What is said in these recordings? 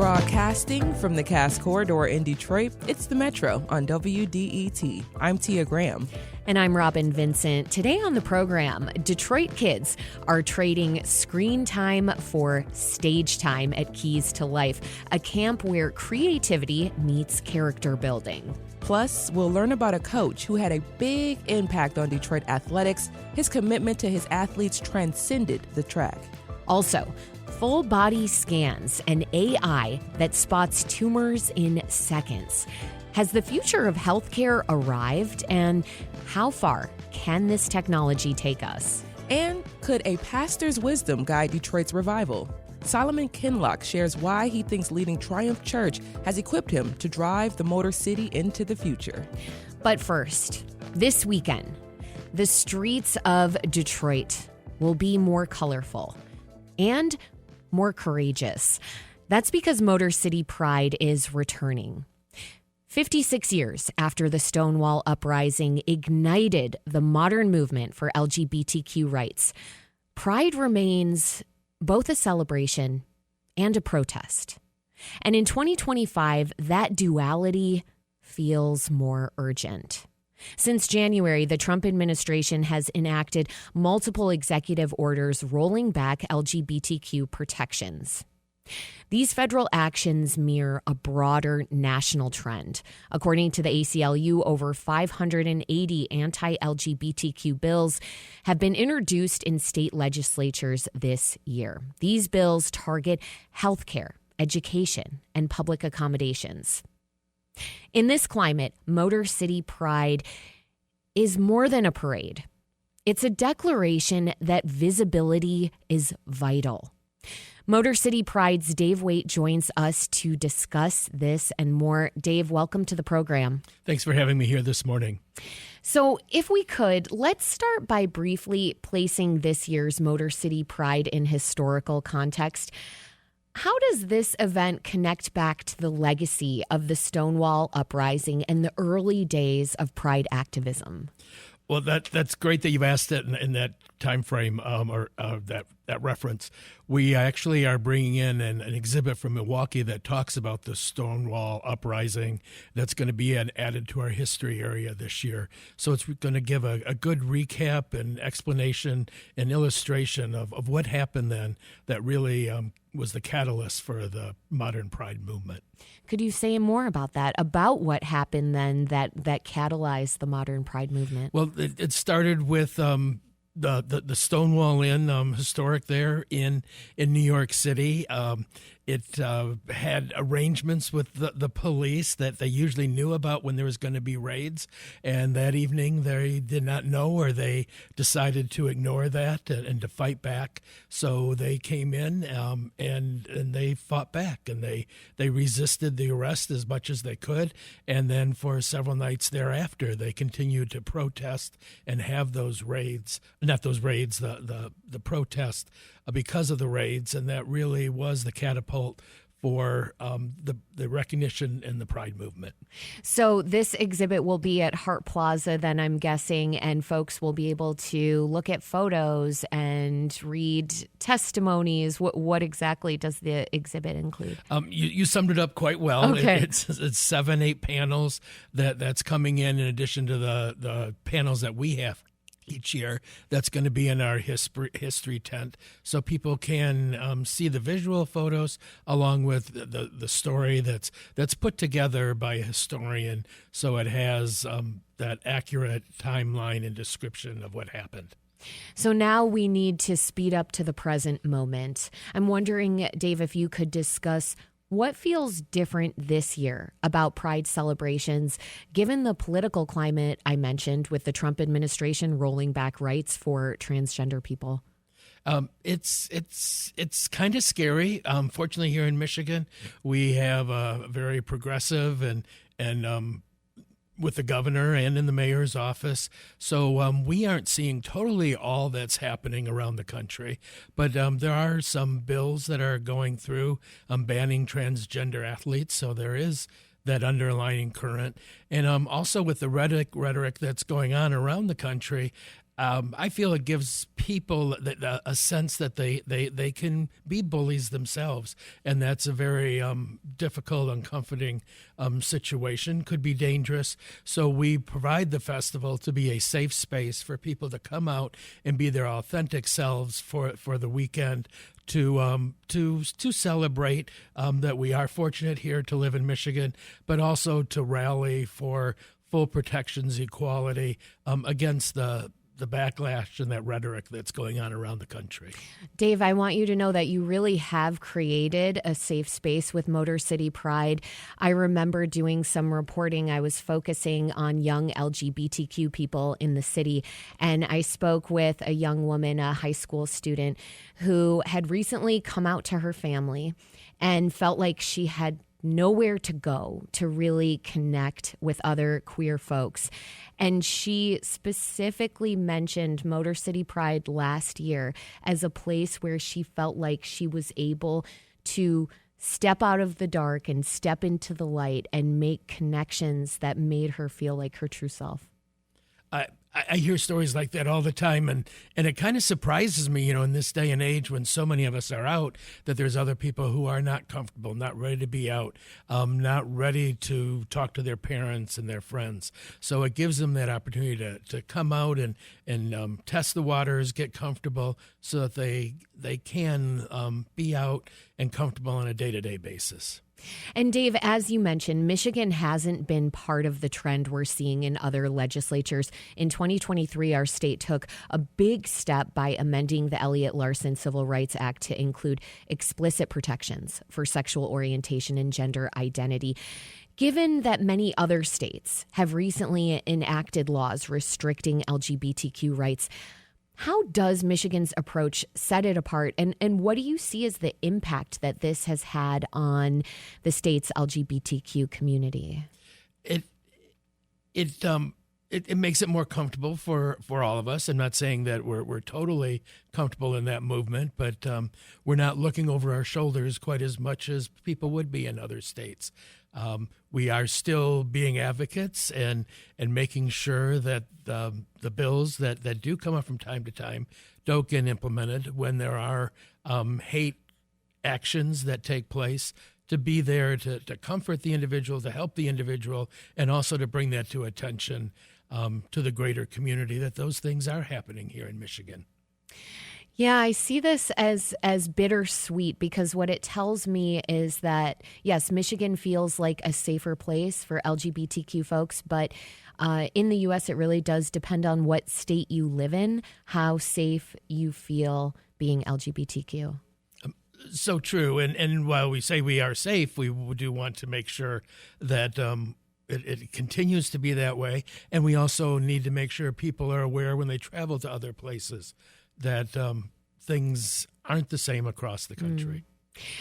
Broadcasting from the Cass Corridor in Detroit, it's the Metro on WDET. I'm Tia Graham. And I'm Robin Vincent. Today on the program, Detroit kids are trading screen time for stage time at Keys to Life, a camp where creativity meets character building. Plus, we'll learn about a coach who had a big impact on Detroit athletics. His commitment to his athletes transcended the track. Also, full body scans and AI that spots tumors in seconds. Has the future of healthcare arrived, and how far can this technology take us? And could a pastor's wisdom guide Detroit's revival? Solomon Kinlock shares why he thinks leading Triumph Church has equipped him to drive the Motor City into the future. But first, this weekend, the streets of Detroit will be more colorful and more courageous. That's because Motor City Pride is returning. 56 years after the Stonewall Uprising ignited the modern movement for LGBTQ rights, Pride remains both a celebration and a protest. And in 2025, that duality feels more urgent. Since January, the Trump administration has enacted multiple executive orders rolling back LGBTQ protections. These federal actions mirror a broader national trend. According to the ACLU, over 580 anti-LGBTQ bills have been introduced in state legislatures this year. These bills target healthcare, education, and public accommodations. In this climate, Motor City Pride is more than a parade. It's a declaration that visibility is vital. Motor City Pride's Dave Waite joins us to discuss this and more. Dave, welcome to the program. Thanks for having me here this morning. So if we could, let's start by briefly placing this year's Motor City Pride in historical context. How does this event connect back to the legacy of the Stonewall Uprising and the early days of Pride activism? Well, that's great that you've asked that in that time frame or that reference. We actually are bringing in an exhibit from Milwaukee that talks about the Stonewall Uprising that's going to be added to our history area this year. So it's going to give a good recap and explanation and illustration of what happened then that really was the catalyst for the modern Pride movement. Could you say more about that, about what happened then that catalyzed the modern Pride movement? Well, it started with the Stonewall Inn, historic there in New York City. It had arrangements with the police that they usually knew about when there was going to be raids. And that evening they did not know, or they decided to ignore that and to fight back. So they came in and they fought back, and they resisted the arrest as much as they could. And then for several nights thereafter, they continued to protest and have those raids, not those raids, the protest because of the raids. And that really was the catapult for the recognition in the Pride movement. So this exhibit will be at Hart Plaza, then I'm guessing, and folks will be able to look at photos and read testimonies. What exactly does the exhibit include? You summed it up quite well. Okay. It's 7-8 panels that's coming in addition to the panels that we have each year. That's going to be in our history tent, so people can see the visual photos along with the story that's put together by a historian, so it has that accurate timeline and description of what happened. So now we need to speed up to the present moment. I'm wondering, Dave, if you could discuss what feels different this year about Pride celebrations, given the political climate I mentioned with the Trump administration rolling back rights for transgender people? It's kind of scary. Fortunately, here in Michigan, we have a very progressive and with the governor and in the mayor's office. So we aren't seeing totally all that's happening around the country, but there are some bills that are going through banning transgender athletes. So there is that underlying current. And also with the rhetoric that's going on around the country, I feel it gives people a sense that they can be bullies themselves, and that's a very difficult, uncomforting situation, could be dangerous. So we provide the festival to be a safe space for people to come out and be their authentic selves for the weekend, to celebrate that we are fortunate here to live in Michigan, but also to rally for full protections, equality against the backlash and that rhetoric that's going on around the country. Dave, I want you to know that you really have created a safe space with Motor City Pride. I remember doing some reporting. I was focusing on young LGBTQ people in the city, and I spoke with a young woman, a high school student, who had recently come out to her family and felt like she had nowhere to go to really connect with other queer folks. And she specifically mentioned Motor City Pride last year as a place where she felt like she was able to step out of the dark and step into the light and make connections that made her feel like her true self. I hear stories like that all the time, and it kind of surprises me, in this day and age when so many of us are out, that there's other people who are not comfortable, not ready to be out, not ready to talk to their parents and their friends. So it gives them that opportunity to come out and test the waters, get comfortable, so that they can be out and comfortable on a day-to-day basis. And Dave, as you mentioned, Michigan hasn't been part of the trend we're seeing in other legislatures. In 2023, our state took a big step by amending the Elliott Larson Civil Rights Act to include explicit protections for sexual orientation and gender identity. Given that many other states have recently enacted laws restricting LGBTQ rights, how does Michigan's approach set it apart, and what do you see as the impact that this has had on the state's LGBTQ community? It makes it more comfortable for all of us. I'm not saying that we're totally comfortable in that movement, but we're not looking over our shoulders quite as much as people would be in other states. We are still being advocates and making sure that the bills that do come up from time to time don't get implemented when there are hate actions that take place, to be there to comfort the individual, to help the individual, and also to bring that to attention to the greater community that those things are happening here in Michigan. Yeah, I see this as bittersweet, because what it tells me is that, yes, Michigan feels like a safer place for LGBTQ folks, but in the U.S., it really does depend on what state you live in, how safe you feel being LGBTQ. So true. And while we say we are safe, we do want to make sure that it continues to be that way. And we also need to make sure people are aware when they travel to other places that things aren't the same across the country.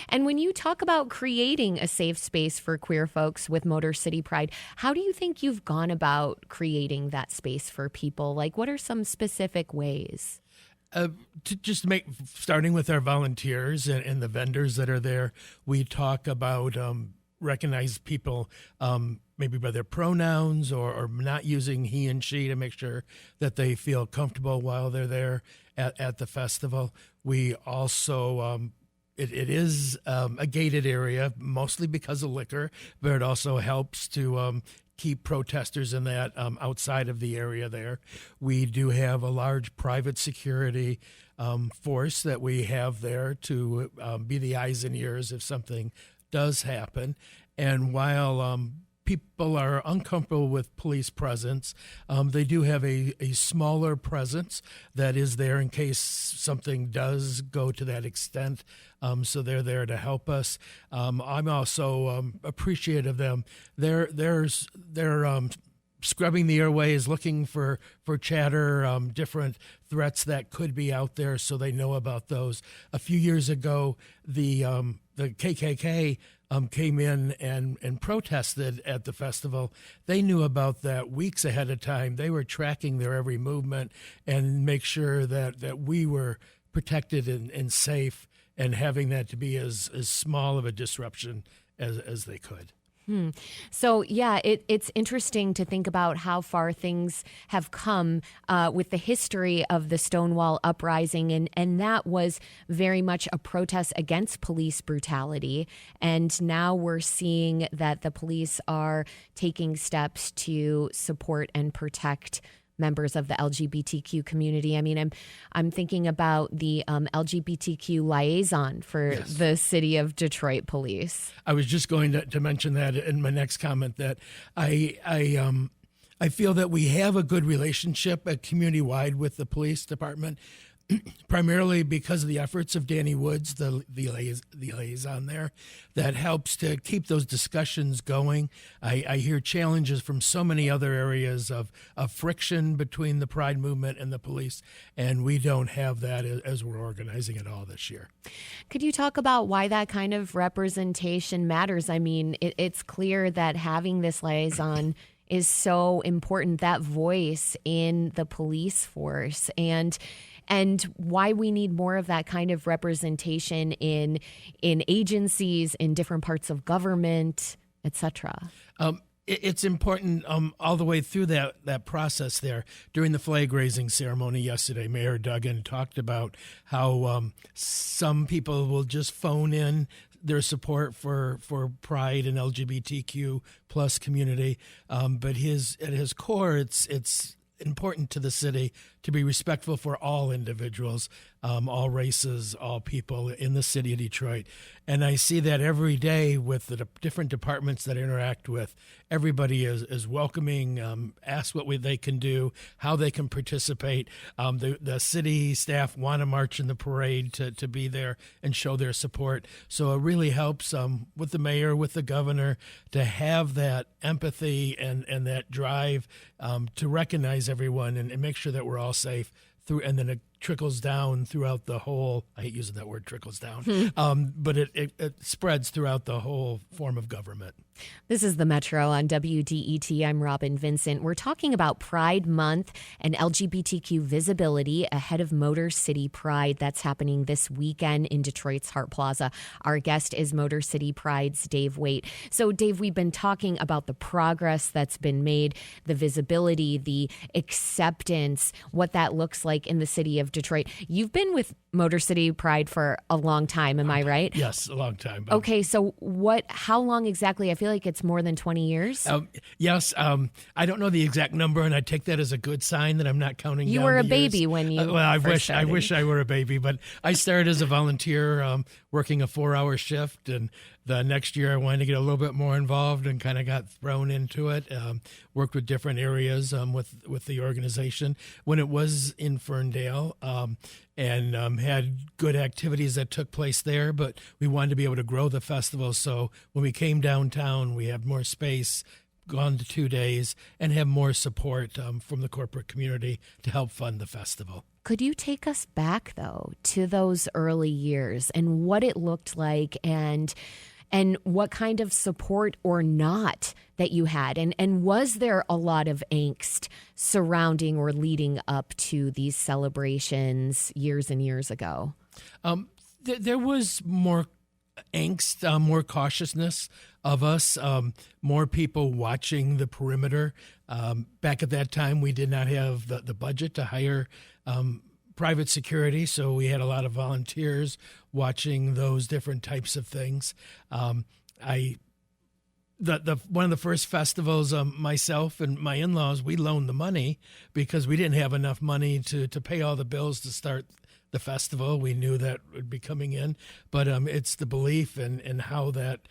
And when you talk about creating a safe space for queer folks with Motor City Pride, how do you think you've gone about creating that space for people? Like, what are some specific ways? Starting with our volunteers and the vendors that are there, we talk about recognize people maybe by their pronouns or not using he and she, to make sure that they feel comfortable while they're there at the festival. We also, it is a gated area, mostly because of liquor, but it also helps to keep protesters in that outside of the area there. We do have a large private security force that we have there to be the eyes and ears if something does happen. And while people are uncomfortable with police presence, they do have a smaller presence that is there in case something does go to that extent. So they're there to help us. I'm also appreciative of them. They're scrubbing the airways, looking for chatter, different threats that could be out there, so they know about those. A few years ago, the KKK came in and protested at the festival. They knew about that weeks ahead of time. They were tracking their every movement and make sure that we were protected and safe, and having that to be as small of a disruption as they could. So, yeah, it's interesting to think about how far things have come with the history of the Stonewall Uprising. And that was very much a protest against police brutality. And now we're seeing that the police are taking steps to support and protect members of the LGBTQ community. I mean, I'm thinking about the LGBTQ liaison for the city of Detroit Police. I was just going to mention that in my next comment, that I feel that we have a good relationship community-wide with the police department, primarily because of the efforts of Danny Woods, the liaison there, that helps to keep those discussions going. I hear challenges from so many other areas of friction between the Pride movement and the police, and we don't have that as we're organizing it all this year. Could you talk about why that kind of representation matters? I mean, it's clear that having this liaison is so important, that voice in the police force, and why we need more of that kind of representation in agencies, in different parts of government, et cetera. It's important all the way through that process there. During the flag raising ceremony yesterday, Mayor Duggan talked about how some people will just phone in their support for Pride and LGBTQ plus community, but at his core, it's important to the city to be respectful for all individuals, all races, all people in the city of Detroit. And I see that every day with the different departments that I interact with. Everybody is welcoming, ask what they can do, how they can participate. The city staff want to march in the parade to be there and show their support. So it really helps with the mayor, with the governor, to have that empathy and that drive to recognize everyone and make sure that we're all safe through, and then it trickles down throughout the whole, I hate using that word, trickles down, but it spreads throughout the whole form of government. This is the Metro on WDET. I'm Robin Vincent. We're talking about Pride Month and LGBTQ visibility ahead of Motor City Pride. That's happening this weekend in Detroit's Hart Plaza. Our guest is Motor City Pride's Dave Waite. So, Dave, we've been talking about the progress that's been made, the visibility, the acceptance, what that looks like in the city of Detroit. You've been with Motor City Pride for a long time, am I right? Yes, a long time. Okay, so how long exactly? I feel like it's more than 20 years. Yes, I don't know the exact number, and I take that as a good sign that I'm not counting down. You were a years. baby when you I started. wish I were a baby, but I started as a volunteer working a 4-hour shift, and the next year I wanted to get a little bit more involved and kind of got thrown into it. Worked with different areas with the organization when it was in Ferndale, and had good activities that took place there, but we wanted to be able to grow the festival. So when we came downtown, we had more space, gone to 2 days, and have more support from the corporate community to help fund the festival. Could you take us back, though, to those early years and what it looked like and what kind of support or not that you had? And was there a lot of angst surrounding or leading up to these celebrations years and years ago? There was more angst, more cautiousness of us, more people watching the perimeter. Back at that time, we did not have the budget to hire private security, so we had a lot of volunteers watching those different types of things. One of the first festivals, myself and my in-laws, we loaned the money because we didn't have enough money to pay all the bills to start the festival. We knew that would be coming in, but it's the belief and how that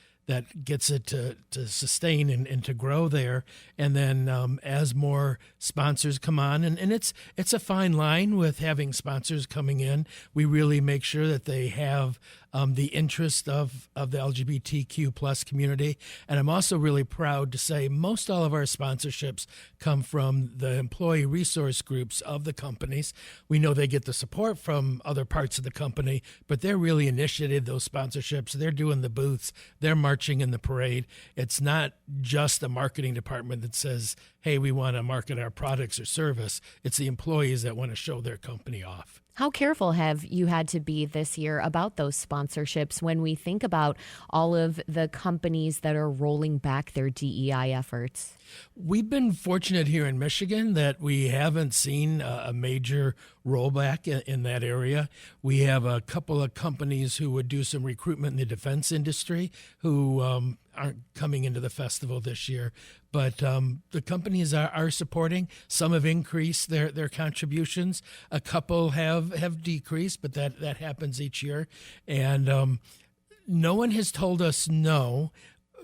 gets it to sustain and to grow there. And then as more sponsors come on, and it's a fine line with having sponsors coming in, we really make sure that they have the interest of the LGBTQ plus community. And I'm also really proud to say most all of our sponsorships come from the employee resource groups of the companies. We know they get the support from other parts of the company, but they're really initiated those sponsorships. They're doing the booths. They're marching in the parade. It's not just the marketing department that says, hey, we want to market our products or service. It's the employees that want to show their company off. How careful have you had to be this year about those sponsorships when we think about all of the companies that are rolling back their DEI efforts? We've been fortunate here in Michigan that we haven't seen a major rollback in that area. We have a couple of companies who would do some recruitment in the defense industry who aren't coming into the festival this year. But the companies are supporting. Some have increased their contributions. A couple have decreased, but that happens each year. And no one has told us no.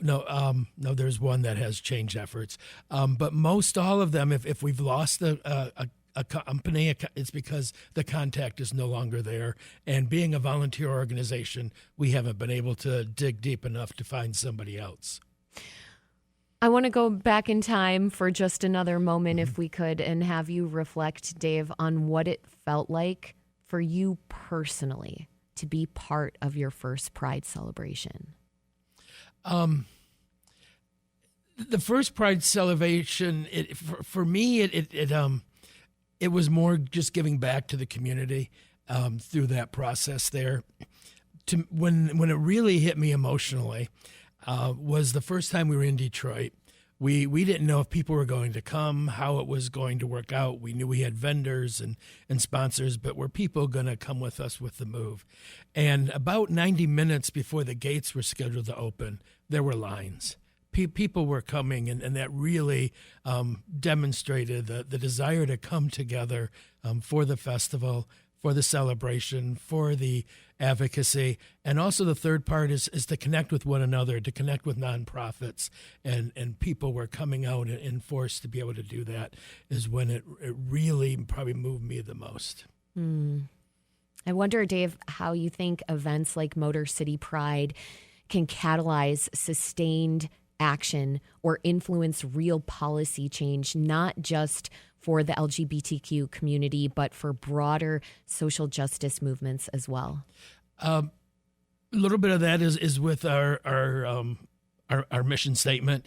No, there's one that has changed efforts. But most all of them, if we've lost a company, it's because the contact is no longer there. And being a volunteer organization, we haven't been able to dig deep enough to find somebody else. I want to go back in time for just another moment, if we could, and have you reflect, Dave, on what it felt like for you personally to be part of your first Pride celebration. The first Pride celebration, for me, it was more just giving back to the community through that process there. When it really hit me emotionally was the first time we were in Detroit. We didn't know if people were going to come, how it was going to work out. We knew we had vendors and sponsors, but were people going to come with us with the move? And about 90 minutes before the gates were scheduled to open, there were lines. People were coming, and that really demonstrated the desire to come together for the festival, for the celebration, for the advocacy. And also the third part is to connect with one another, to connect with nonprofits. And people were coming out in force to be able to do that is when it really probably moved me the most. I wonder, Dave, how you think events like Motor City Pride can catalyze sustained action or influence real policy change, not just for the LGBTQ community, but for broader social justice movements as well. A little bit of that is with our mission statement.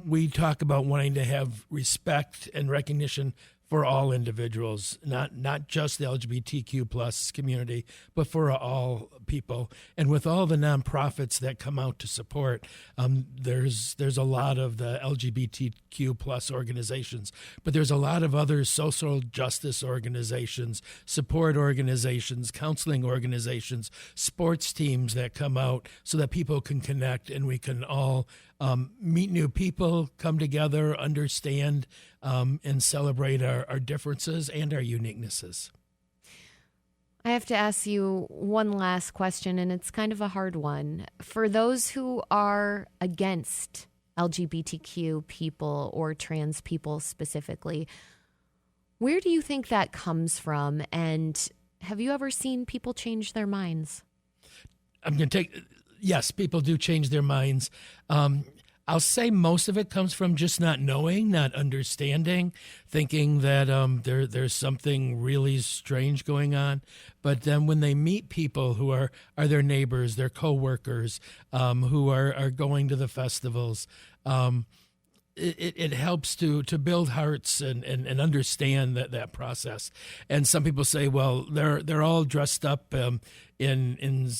We talk about wanting to have respect and recognition for all individuals, not just the LGBTQ plus community, but for all people. And with all the nonprofits that come out to support, there's a lot of the LGBTQ plus organizations, but there's a lot of other social justice organizations, support organizations, counseling organizations, sports teams that come out so that people can connect and we can all meet new people, come together, understand, and celebrate our differences and our uniquenesses. I have to ask you one last question, and it's kind of a hard one. For those who are against LGBTQ people or trans people specifically, where do you think that comes from? And have you ever seen people change their minds? Yes, people do change their minds. I'll say most of it comes from just not knowing, not understanding, thinking that there's something really strange going on. But then when they meet people who are their neighbors, their coworkers, who are going to the festivals, it helps to build hearts and understand that process. And some people say, well, they're all dressed up in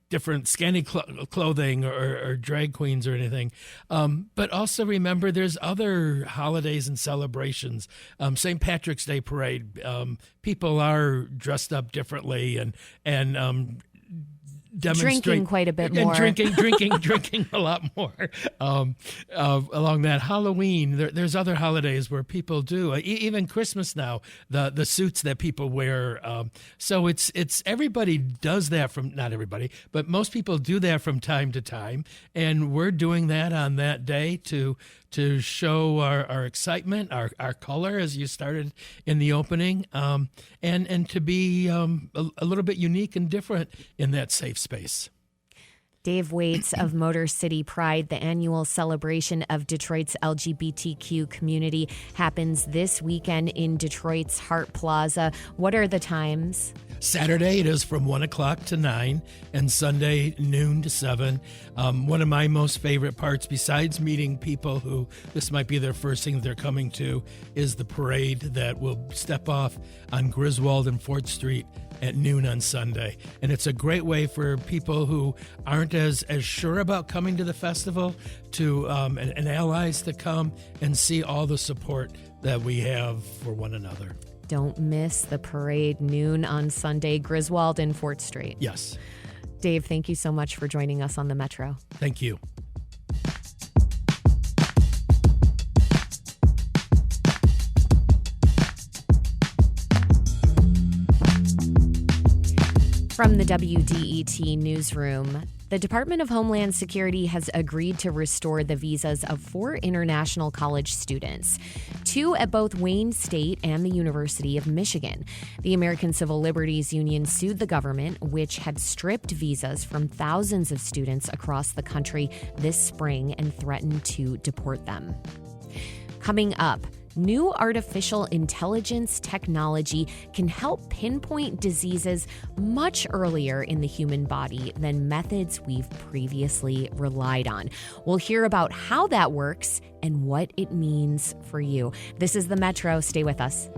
different scanty clothing or drag queens or anything. But also remember there's other holidays and celebrations. St. Patrick's Day parade, people are dressed up differently and demonstrate drinking quite a bit more, drinking a lot more. Along that Halloween, there's other holidays where people do. Even Christmas now, the suits that people wear. So it's everybody does that not everybody, but most people do that from time to time, and we're doing that on that day to show our excitement, our color, as you started in the opening, and to be a little bit unique and different in that safe space. Dave Waits of Motor City Pride, the annual celebration of Detroit's LGBTQ community, happens this weekend in Detroit's Hart Plaza. What are the times? Saturday, it is from 1 o'clock to 9, and Sunday, noon to 7. One of my most favorite parts, besides meeting people who this might be their first thing that they're coming to, is the parade that will step off on Griswold and 4th Street at noon on Sunday. And it's a great way for people who aren't as sure about coming to the festival to and allies to come and see all the support that we have for one another. Don't miss the parade, noon on Sunday, Griswold and 4th Street. Yes. Dave, thank you so much for joining us on the Metro. Thank you. From the WDET newsroom, the Department of Homeland Security has agreed to restore the visas of 4 international college students, 2 at both Wayne State and the University of Michigan. The American Civil Liberties Union sued the government, which had stripped visas from thousands of students across the country this spring and threatened to deport them. Coming up, new artificial intelligence technology can help pinpoint diseases much earlier in the human body than methods we've previously relied on. We'll hear about how that works and what it means for you. This is the Metro. Stay with us.